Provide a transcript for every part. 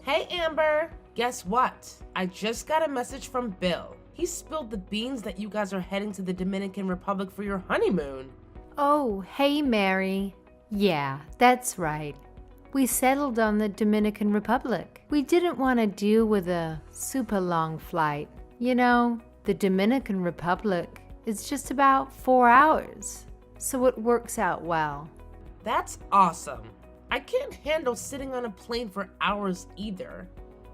Hey Amber, guess what? I just got a message from Bill. He spilled the beans that you guys are heading to the Dominican Republic for your honeymoon. Oh, hey Mary. Yeah, that's right. We settled on the Dominican Republic. We didn't want to deal with a super long flight. You know, the Dominican Republic is just about 4 hours, so it works out well. That's awesome. I can't handle sitting on a plane for hours either.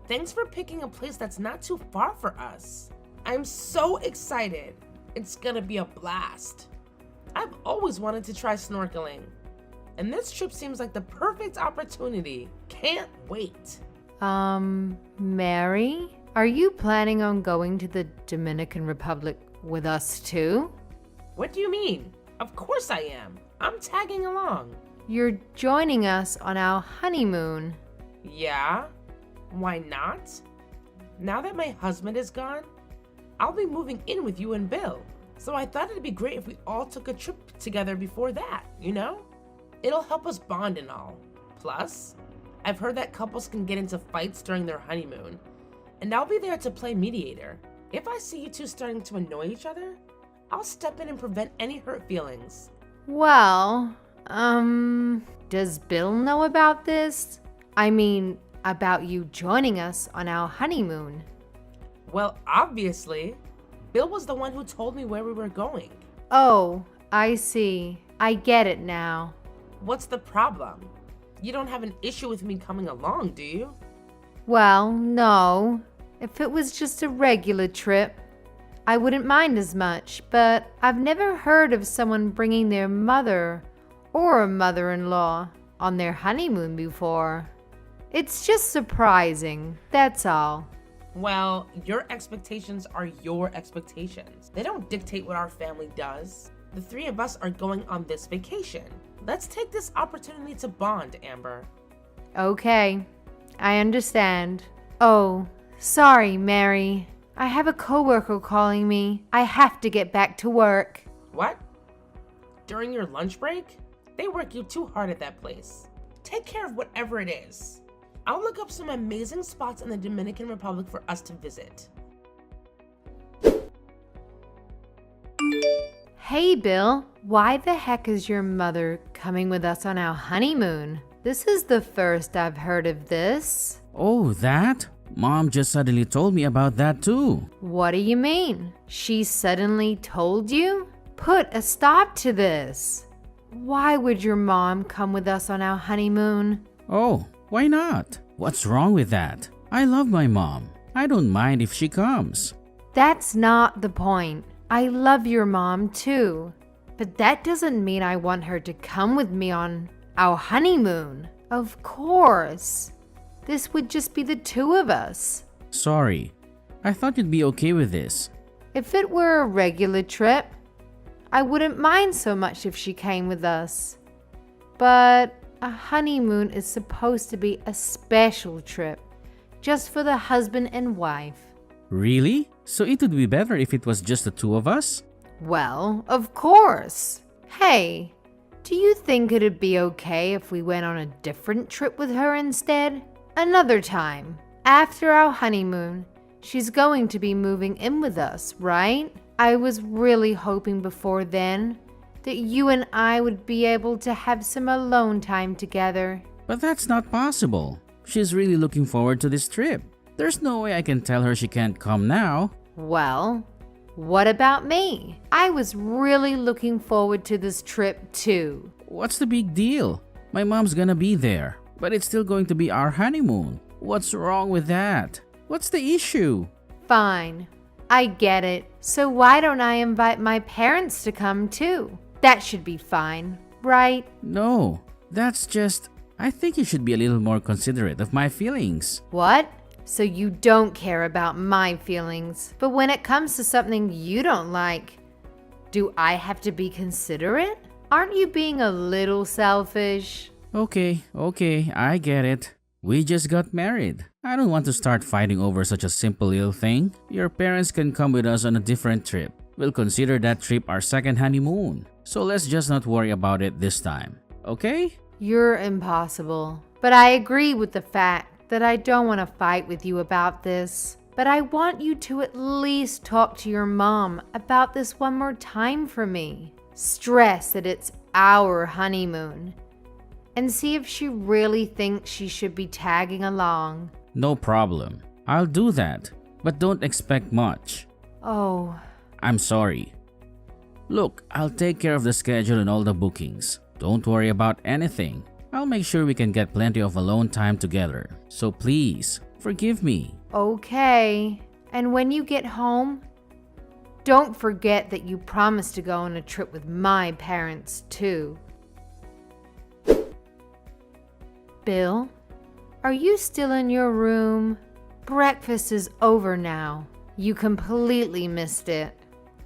Thanks for picking a place that's not too far for us. I'm so excited. It's gonna be a blast. I've always wanted to try snorkeling, and this trip seems like the perfect opportunity. Can't wait. Mary, are you planning on going to the Dominican Republic with us too? What do you mean? Of course I am. I'm tagging along. You're joining us on our honeymoon. Yeah? Why not? Now that my husband is gone, I'll be moving in with you and Bill. So I thought it'd be great if we all took a trip together before that, you know? It'll help us bond and all. Plus, I've heard that couples can get into fights during their honeymoon, and I'll be there to play mediator. If I see you two starting to annoy each other, I'll step in and prevent any hurt feelings. Well, does Bill know about this? I mean, about you joining us on our honeymoon. Well, obviously, Bill was the one who told me where we were going. Oh, I see. I get it now. What's the problem? You don't have an issue with me coming along, do you? Well, no. If it was just a regular trip, I wouldn't mind as much, but I've never heard of someone bringing their mother or a mother-in-law on their honeymoon before. It's just surprising, that's all. Well, your expectations are your expectations. They don't dictate what our family does. The three of us are going on this vacation. Let's take this opportunity to bond, Amber. Okay, I understand. Oh, sorry, Mary. I have a coworker calling me. I have to get back to work. What? During your lunch break? They work you too hard at that place. Take care of whatever it is. I'll look up some amazing spots in the Dominican Republic for us to visit. Hey, Bill. Why the heck is your mother coming with us on our honeymoon? This is the first I've heard of this. Oh, that? Mom just suddenly told me about that too. What do you mean? She suddenly told you? Put a stop to this. Why would your mom come with us on our honeymoon? Oh, why not? What's wrong with that? I love my mom. I don't mind if she comes. That's not the point. I love your mom too. But that doesn't mean I want her to come with me on our honeymoon. Of course. This would just be the two of us. Sorry. I thought you'd be okay with this. If it were a regular trip, I wouldn't mind so much if she came with us. But a honeymoon is supposed to be a special trip, just for the husband and wife. Really? So it would be better if it was just the two of us? Well, of course. Hey, do you think it'd be okay if we went on a different trip with her instead? Another time. After our honeymoon, she's going to be moving in with us, right? I was really hoping before then that you and I would be able to have some alone time together. But that's not possible. She's really looking forward to this trip. There's no way I can tell her she can't come now. Well, what about me? I was really looking forward to this trip too. What's the big deal? My mom's gonna be there, but it's still going to be our honeymoon. What's wrong with that? What's the issue? Fine, I get it. So why don't I invite my parents to come too? That should be fine, right? No, that's just... I think you should be a little more considerate of my feelings. What? So you don't care about my feelings. But when it comes to something you don't like, do I have to be considerate? Aren't you being a little selfish? Okay, I get it. We just got married. I don't want to start fighting over such a simple little thing. Your parents can come with us on a different trip. We'll consider that trip our second honeymoon. So let's just not worry about it this time, okay? You're impossible. But I agree with the fact that I don't want to fight with you about this, but I want you to at least talk to your mom about this one more time for me. Stress that it's our honeymoon and see if she really thinks she should be tagging along. No problem. I'll do that, but don't expect much. Oh, I'm sorry. Look, I'll take care of the schedule and all the bookings. Don't worry about anything. I'll make sure we can get plenty of alone time together. So please, forgive me. okay. And when you get home, don't forget that you promised to go on a trip with my parents too. Bill, are you still in your room? Breakfast is over now. You completely missed it.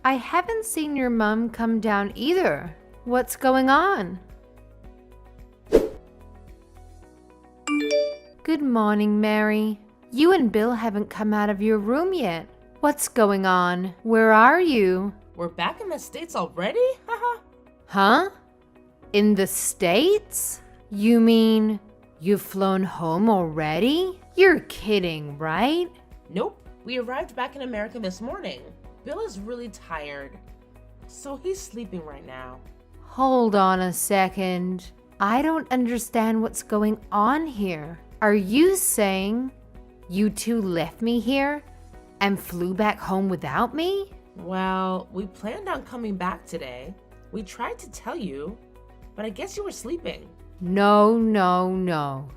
I haven't seen your mom come down either. What's going on? Good morning, Mary. You and Bill haven't come out of your room yet. What's going on? Where are you? We're back in the States already? Haha. Huh? In the States? You mean you've flown home already? You're kidding, right? Nope. We arrived back in America this morning. Bill is really tired, so he's sleeping right now. Hold on a second. I don't understand what's going on here. Are you saying you two left me here and flew back home without me? Well, we planned on coming back today. We tried to tell you, but I guess you were sleeping. No, no, no.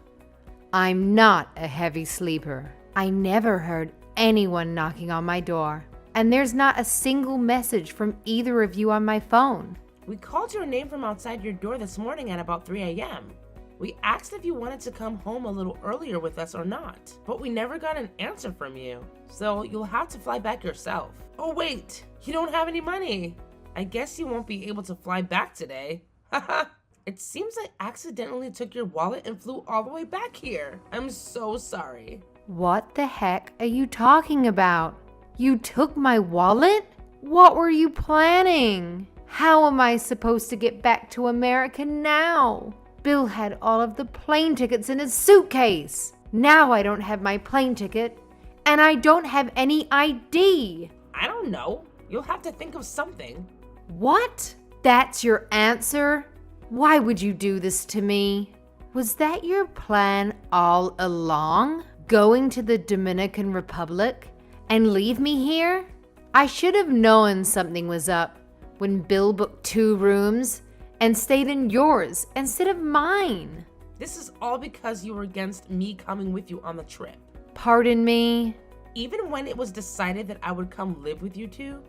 I'm not a heavy sleeper. I never heard anyone knocking on my door, and there's not a single message from either of you on my phone. We called your name from outside your door this morning at about 3 a.m. We asked if you wanted to come home a little earlier with us or not, but we never got an answer from you, so you'll have to fly back yourself. Oh wait, you don't have any money. I guess you won't be able to fly back today. Haha. It seems I accidentally took your wallet and flew all the way back here. I'm so sorry. What the heck are you talking about? You took my wallet? What were you planning? How am I supposed to get back to America now? Bill had all of the plane tickets in his suitcase. Now I don't have my plane ticket, and I don't have any ID. I don't know. You'll have to think of something. What? That's your answer? Why would you do this to me? Was that your plan all along? Going to the Dominican Republic and leave me here? I should have known something was up when Bill booked 2 rooms and stayed in yours instead of mine. This is all because you were against me coming with you on the trip. Pardon me? Even when it was decided that I would come live with you two,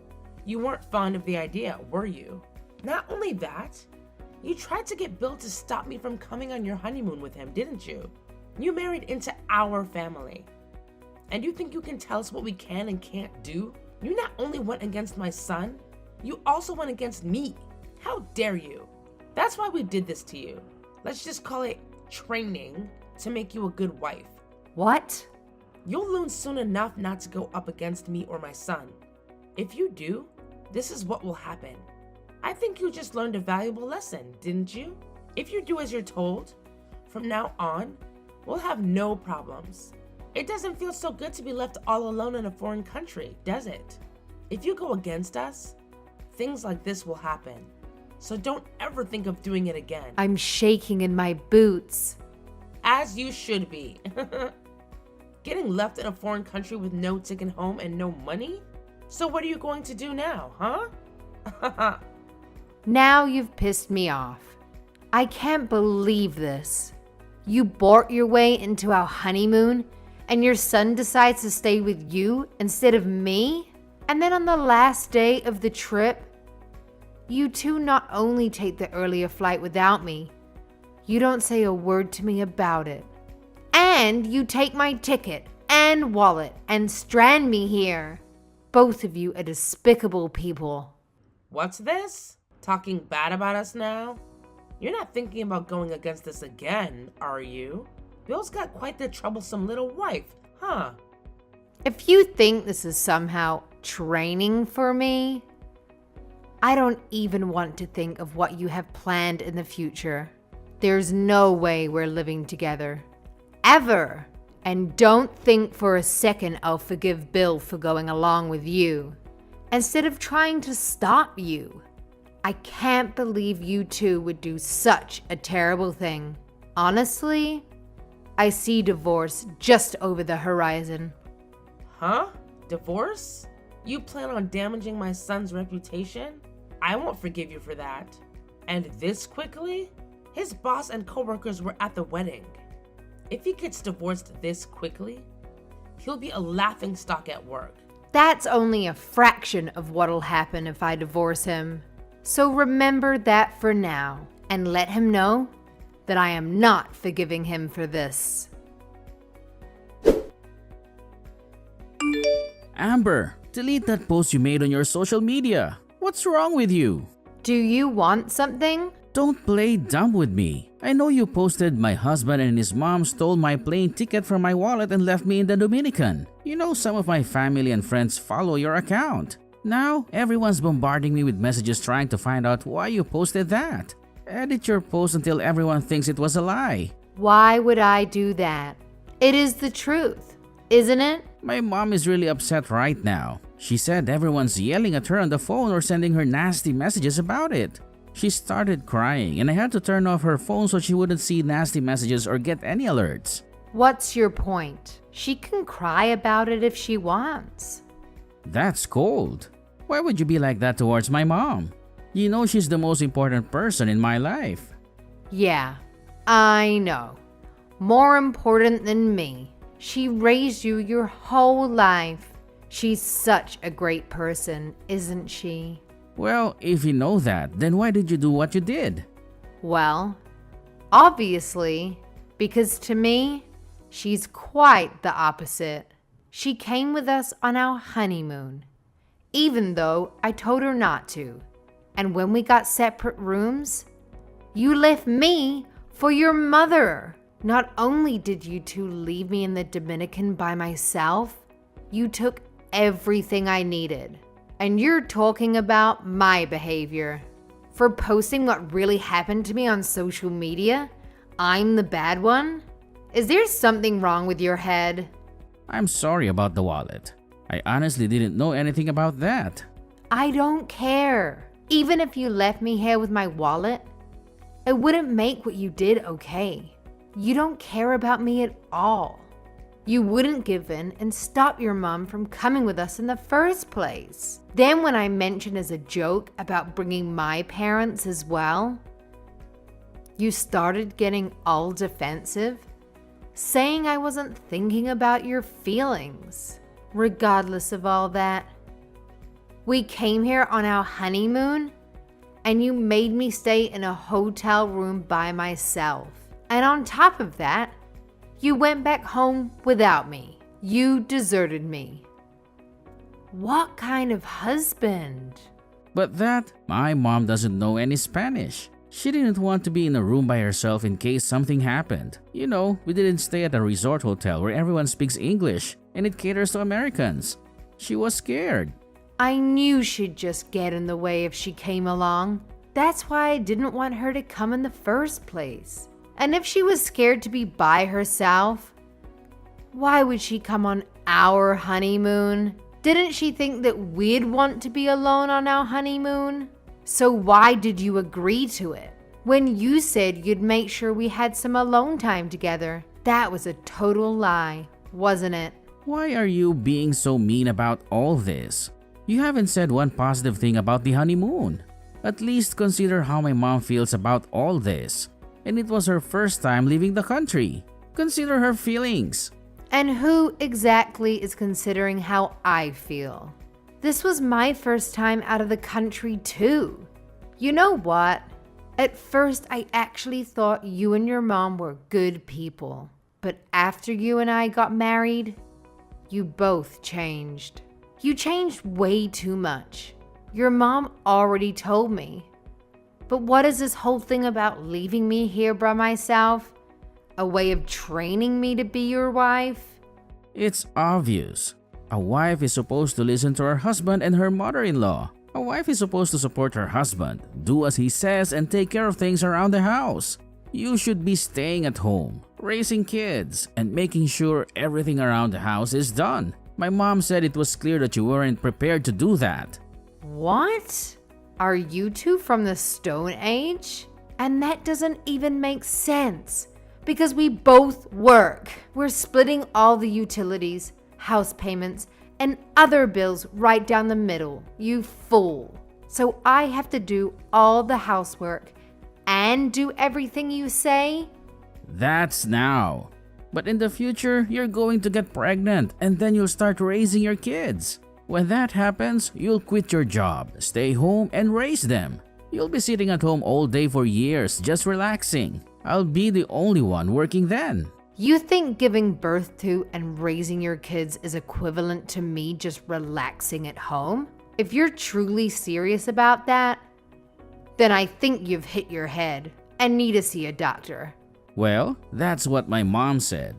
you weren't fond of the idea, were you? Not only that, you tried to get Bill to stop me from coming on your honeymoon with him, didn't you? You married into our family. And you think you can tell us what we can and can't do? You not only went against my son, you also went against me. How dare you? That's why we did this to you. Let's just call it training to make you a good wife. What? You'll learn soon enough not to go up against me or my son. If you do, this is what will happen. I think you just learned a valuable lesson, didn't you? If you do as you're told, from now on, we'll have no problems. It doesn't feel so good to be left all alone in a foreign country, does it? If you go against us, things like this will happen. So don't ever think of doing it again. I'm shaking in my boots. As you should be. Getting left in a foreign country with no ticket home and no money? So what are you going to do now, huh? Now you've pissed me off. I can't believe this. You bought your way into our honeymoon and your son decides to stay with you instead of me? And then on the last day of the trip, you two not only take the earlier flight without me, you don't say a word to me about it. And you take my ticket and wallet and strand me here. Both of you are despicable people. What's this? Talking bad about us now? You're not thinking about going against us again, are you? Bill's got quite the troublesome little wife, huh? If you think this is somehow training for me, I don't even want to think of what you have planned in the future. There's no way we're living together. Ever. And don't think for a second I'll forgive Bill for going along with you, instead of trying to stop you. I can't believe you two would do such a terrible thing. Honestly, I see divorce just over the horizon. Huh? Divorce? You plan on damaging my son's reputation? I won't forgive you for that. And this quickly? His boss and coworkers were at the wedding. If he gets divorced this quickly, he'll be a laughingstock at work. That's only a fraction of what'll happen if I divorce him. So remember that for now, and let him know that I am not forgiving him for this. Amber, delete that post you made on your social media. What's wrong with you? Do you want something? Don't play dumb with me. I know you posted my husband and his mom stole my plane ticket from my wallet and left me in the Dominican. You know some of my family and friends follow your account. Now, everyone's bombarding me with messages trying to find out why you posted that. Edit your post until everyone thinks it was a lie. Why would I do that? It is the truth, isn't it? My mom is really upset right now. She said everyone's yelling at her on the phone or sending her nasty messages about it. She started crying and I had to turn off her phone so she wouldn't see nasty messages or get any alerts. What's your point? She can cry about it if she wants. That's cold. Why would you be like that towards my mom? You know she's the most important person in my life. Yeah, I know. More important than me. She raised you your whole life. She's such a great person, isn't she? Well, if you know that, then why did you do what you did? Well, obviously, because to me, she's quite the opposite. She came with us on our honeymoon, even though I told her not to. And when we got separate rooms, you left me for your mother. Not only did you two leave me in the Dominican by myself, you took everything I needed. And you're talking about my behavior. For posting what really happened to me on social media, I'm the bad one? Is there something wrong with your head? I'm sorry about the wallet. I honestly didn't know anything about that. I don't care. Even if you left me here with my wallet, it wouldn't make what you did okay. You don't care about me at all. You wouldn't give in and stop your mom from coming with us in the first place. Then when I mentioned as a joke about bringing my parents as well, you started getting all defensive, saying I wasn't thinking about your feelings. Regardless of all that, we came here on our honeymoon and you made me stay in a hotel room by myself. And on top of that, you went back home without me. You deserted me. What kind of husband? But my mom doesn't know any Spanish. She didn't want to be in a room by herself in case something happened. You know, we didn't stay at a resort hotel where everyone speaks English and it caters to Americans. She was scared. I knew she'd just get in the way if she came along. That's why I didn't want her to come in the first place. And if she was scared to be by herself, why would she come on our honeymoon? Didn't she think that we'd want to be alone on our honeymoon? So why did you agree to it? When you said you'd make sure we had some alone time together, that was a total lie, wasn't it? Why are you being so mean about all this? You haven't said one positive thing about the honeymoon. At least consider how my mom feels about all this. And it was her first time leaving the country. Consider her feelings. And who exactly is considering how I feel? This was my first time out of the country too. You know what? At first I actually thought you and your mom were good people. But after you and I got married, you both changed. You changed way too much. Your mom already told me. But what is this whole thing about leaving me here by myself? A way of training me to be your wife? It's obvious. A wife is supposed to listen to her husband and her mother-in-law. A wife is supposed to support her husband, do as he says, and take care of things around the house. You should be staying at home, raising kids, and making sure everything around the house is done. My mom said it was clear that you weren't prepared to do that. What? Are you two from the Stone Age? And that doesn't even make sense because we both work. We're splitting all the utilities, house payments, and other bills right down the middle, you fool. So I have to do all the housework and do everything you say? That's now. But in the future, you're going to get pregnant and then you'll start raising your kids. When that happens, you'll quit your job, stay home, and raise them. You'll be sitting at home all day for years, just relaxing. I'll be the only one working then. You think giving birth to and raising your kids is equivalent to me just relaxing at home? If you're truly serious about that, then I think you've hit your head and need to see a doctor. Well, that's what my mom said.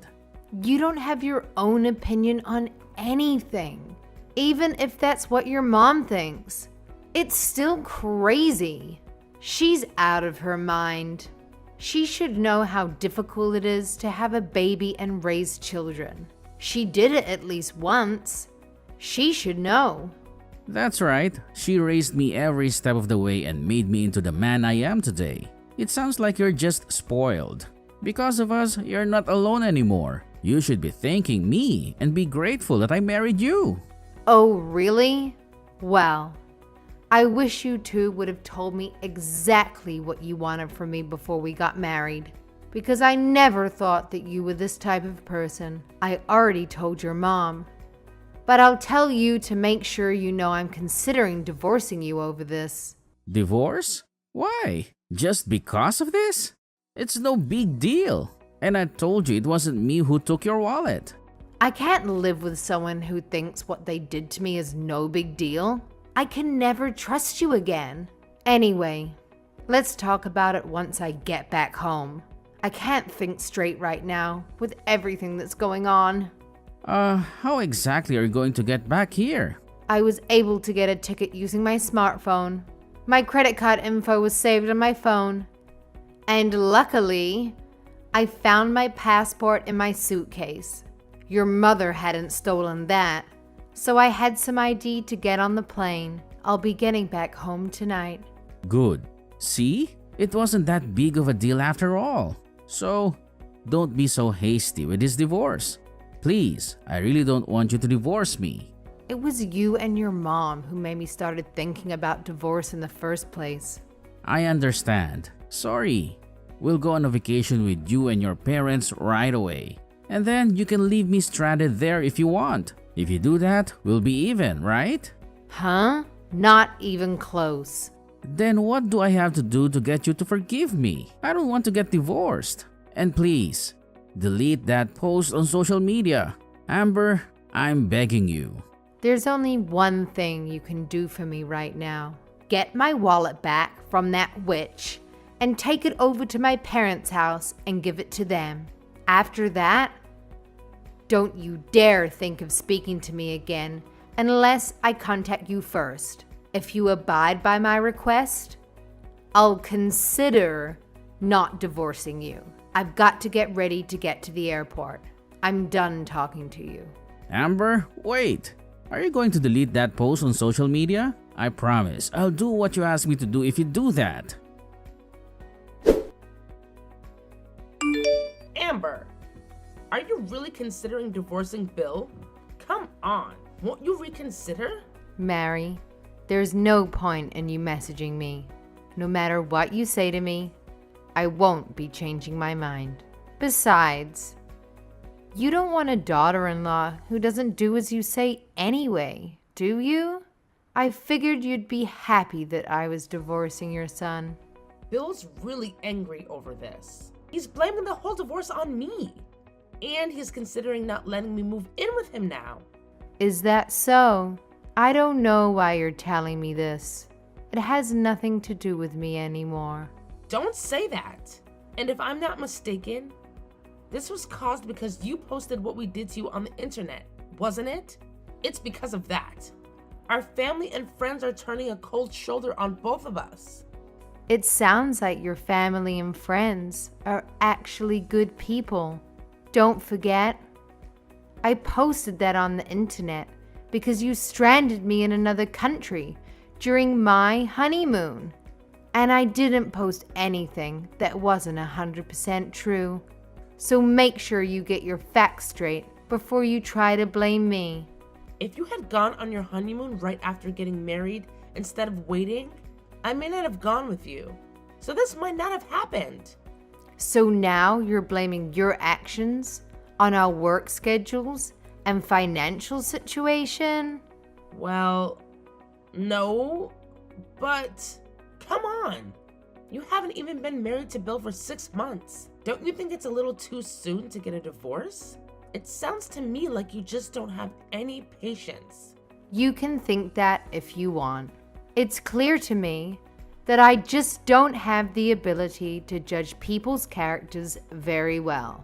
You don't have your own opinion on anything, even if that's what your mom thinks. It's still crazy. She's out of her mind. She should know how difficult it is to have a baby and raise children. She did it at least once. She should know. That's right. She raised me every step of the way and made me into the man I am today. It sounds like you're just spoiled. Because of us, you're not alone anymore. You should be thanking me and be grateful that I married you. Oh, really? Well, I wish you two would have told me exactly what you wanted from me before we got married. Because I never thought that you were this type of person. I already told your mom. But I'll tell you to make sure you know I'm considering divorcing you over this. Divorce? Why? Just because of this? It's no big deal. And I told you it wasn't me who took your wallet. I can't live with someone who thinks what they did to me is no big deal. I can never trust you again. Anyway, let's talk about it once I get back home. I can't think straight right now with everything that's going on. How exactly are you going to get back here? I was able to get a ticket using my smartphone. My credit card info was saved on my phone. And luckily, I found my passport in my suitcase. Your mother hadn't stolen that, so I had some ID to get on the plane. I'll be getting back home tonight. Good. See? It wasn't that big of a deal after all. So, don't be so hasty with this divorce. Please, I really don't want you to divorce me. It was you and your mom who made me started thinking about divorce in the first place. I understand. Sorry. We'll go on a vacation with you and your parents right away. And then you can leave me stranded there if you want. If you do that, we'll be even, right? Huh? Not even close. Then what do I have to do to get you to forgive me? I don't want to get divorced. And please, delete that post on social media. Amber, I'm begging you. There's only one thing you can do for me right now. Get my wallet back from that witch and take it over to my parents' house and give it to them. After that, don't you dare think of speaking to me again unless I contact you first. If you abide by my request, I'll consider not divorcing you. I've got to get ready to get to the airport. I'm done talking to you. Amber, wait. Are you going to delete that post on social media? I promise I'll do what you ask me to do if you do that. Amber, are you really considering divorcing Bill? Come on, won't you reconsider? Mary, there's no point in you messaging me. No matter what you say to me, I won't be changing my mind. Besides, you don't want a daughter-in-law who doesn't do as you say anyway, do you? I figured you'd be happy that I was divorcing your son. Bill's really angry over this. He's blaming the whole divorce on me. And he's considering not letting me move in with him now. Is that so? I don't know why you're telling me this. It has nothing to do with me anymore. Don't say that. And if I'm not mistaken, this was caused because you posted what we did to you on the internet, wasn't it? It's because of that. Our family and friends are turning a cold shoulder on both of us. It sounds like your family and friends are actually good people. Don't forget, I posted that on the internet because you stranded me in another country during my honeymoon. And I didn't post anything that wasn't 100% true. So make sure you get your facts straight before you try to blame me. If you had gone on your honeymoon right after getting married instead of waiting, I may not have gone with you. So this might not have happened. So now you're blaming your actions on our work schedules and financial situation? Well, no, but come on. You haven't even been married to Bill for 6 months. Don't you think it's a little too soon to get a divorce? It sounds to me like you just don't have any patience. You can think that if you want. It's clear to me that I just don't have the ability to judge people's characters very well.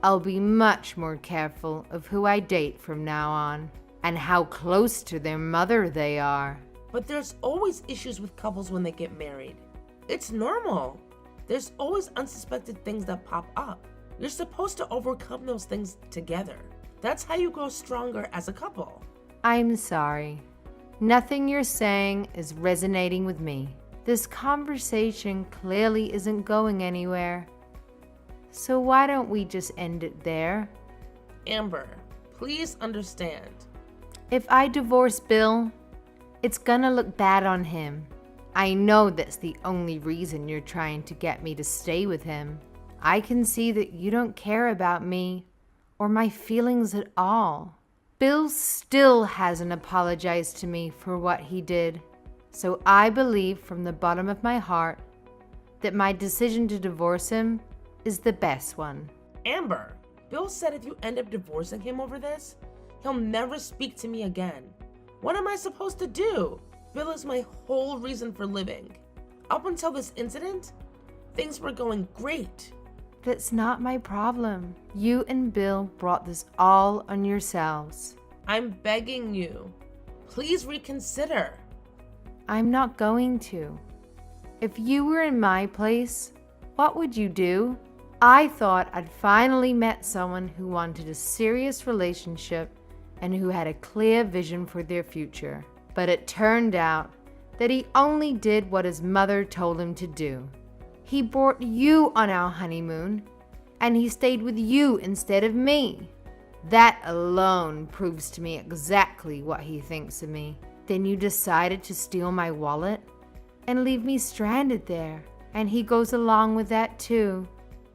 I'll be much more careful of who I date from now on and how close to their mother they are. But there's always issues with couples when they get married. It's normal. There's always unsuspected things that pop up. You're supposed to overcome those things together. That's how you grow stronger as a couple. I'm sorry. Nothing you're saying is resonating with me. This conversation clearly isn't going anywhere. So why don't we just end it there? Amber, please understand. If I divorce Bill, it's gonna look bad on him. I know that's the only reason you're trying to get me to stay with him. I can see that you don't care about me or my feelings at all. Bill still hasn't apologized to me for what he did. So I believe from the bottom of my heart that my decision to divorce him is the best one. Amber, Bill said if you end up divorcing him over this, he'll never speak to me again. What am I supposed to do? Bill is my whole reason for living. Up until this incident, things were going great. That's not my problem. You and Bill brought this all on yourselves. I'm begging you. Please reconsider. I'm not going to. If you were in my place, what would you do? I thought I'd finally met someone who wanted a serious relationship and who had a clear vision for their future. But it turned out that he only did what his mother told him to do. He brought you on our honeymoon, and he stayed with you instead of me. That alone proves to me exactly what he thinks of me. Then you decided to steal my wallet and leave me stranded there, and he goes along with that too.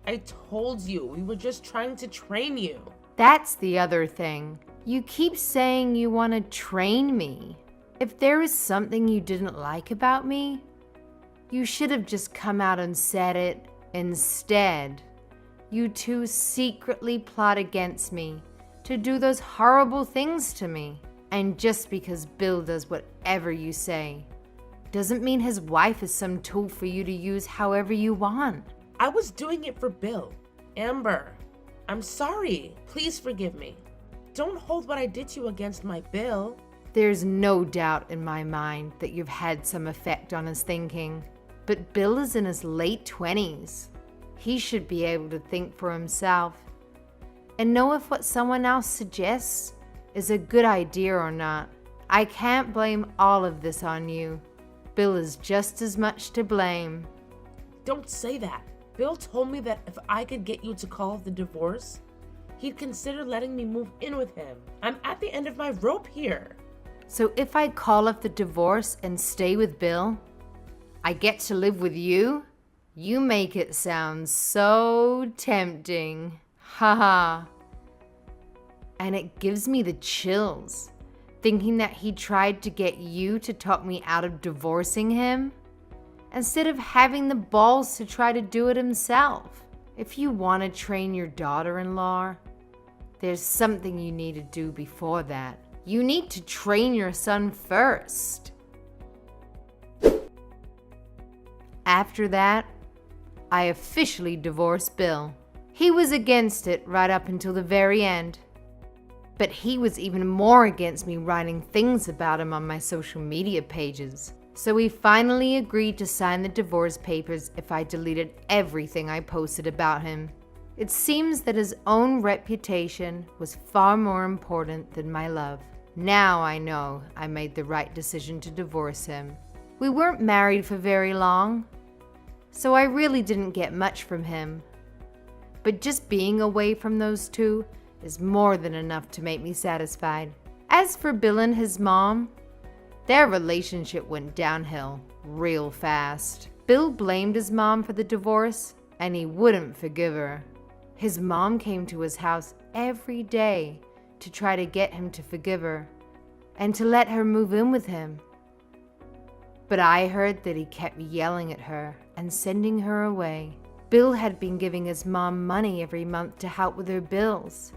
I told you, we were just trying to train you. That's the other thing. You keep saying you want to train me. If there is something you didn't like about me, you should have just come out and said it. Instead, you two secretly plot against me to do those horrible things to me. And just because Bill does whatever you say, doesn't mean his wife is some tool for you to use however you want. I was doing it for Bill. Amber, I'm sorry. Please forgive me. Don't hold what I did to you against my Bill. There's no doubt in my mind that you've had some effect on his thinking. But Bill is in his late 20s. He should be able to think for himself and know if what someone else suggests is a good idea or not. I can't blame all of this on you. Bill is just as much to blame. Don't say that. Bill told me that if I could get you to call off the divorce, he'd consider letting me move in with him. I'm at the end of my rope here. So if I call off the divorce and stay with Bill, I get to live with you? You make it sound so tempting. Haha. And it gives me the chills, thinking that he tried to get you to talk me out of divorcing him, instead of having the balls to try to do it himself. If you want to train your daughter-in-law, there's something you need to do before that. You need to train your son first. After that, I officially divorced Bill. He was against it right up until the very end. But he was even more against me writing things about him on my social media pages. So we finally agreed to sign the divorce papers if I deleted everything I posted about him. It seems that his own reputation was far more important than my love. Now I know I made the right decision to divorce him. We weren't married for very long, so I really didn't get much from him. But just being away from those two is more than enough to make me satisfied. As for Bill and his mom, their relationship went downhill real fast. Bill blamed his mom for the divorce, and he wouldn't forgive her. His mom came to his house every day to try to get him to forgive her and to let her move in with him. But I heard that he kept yelling at her and sending her away. Bill had been giving his mom money every month to help with her bills.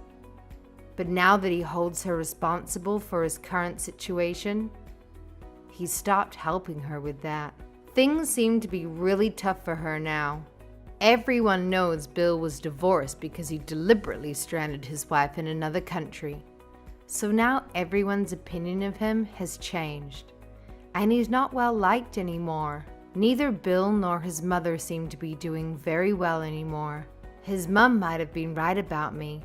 But now that he holds her responsible for his current situation, he stopped helping her with that. Things seem to be really tough for her now. Everyone knows Bill was divorced because he deliberately stranded his wife in another country. So now everyone's opinion of him has changed, and he's not well liked anymore. Neither Bill nor his mother seem to be doing very well anymore. His mom might have been right about me,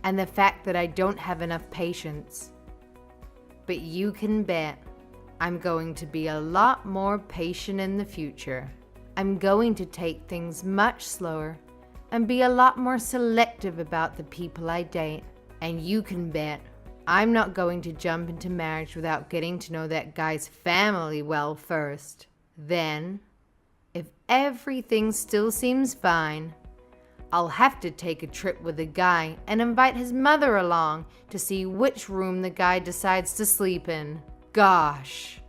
and the fact that I don't have enough patience. But you can bet I'm going to be a lot more patient in the future. I'm going to take things much slower and be a lot more selective about the people I date. And you can bet I'm not going to jump into marriage without getting to know that guy's family well first. Then, if everything still seems fine, I'll have to take a trip with the guy and invite his mother along to see which room the guy decides to sleep in. Gosh,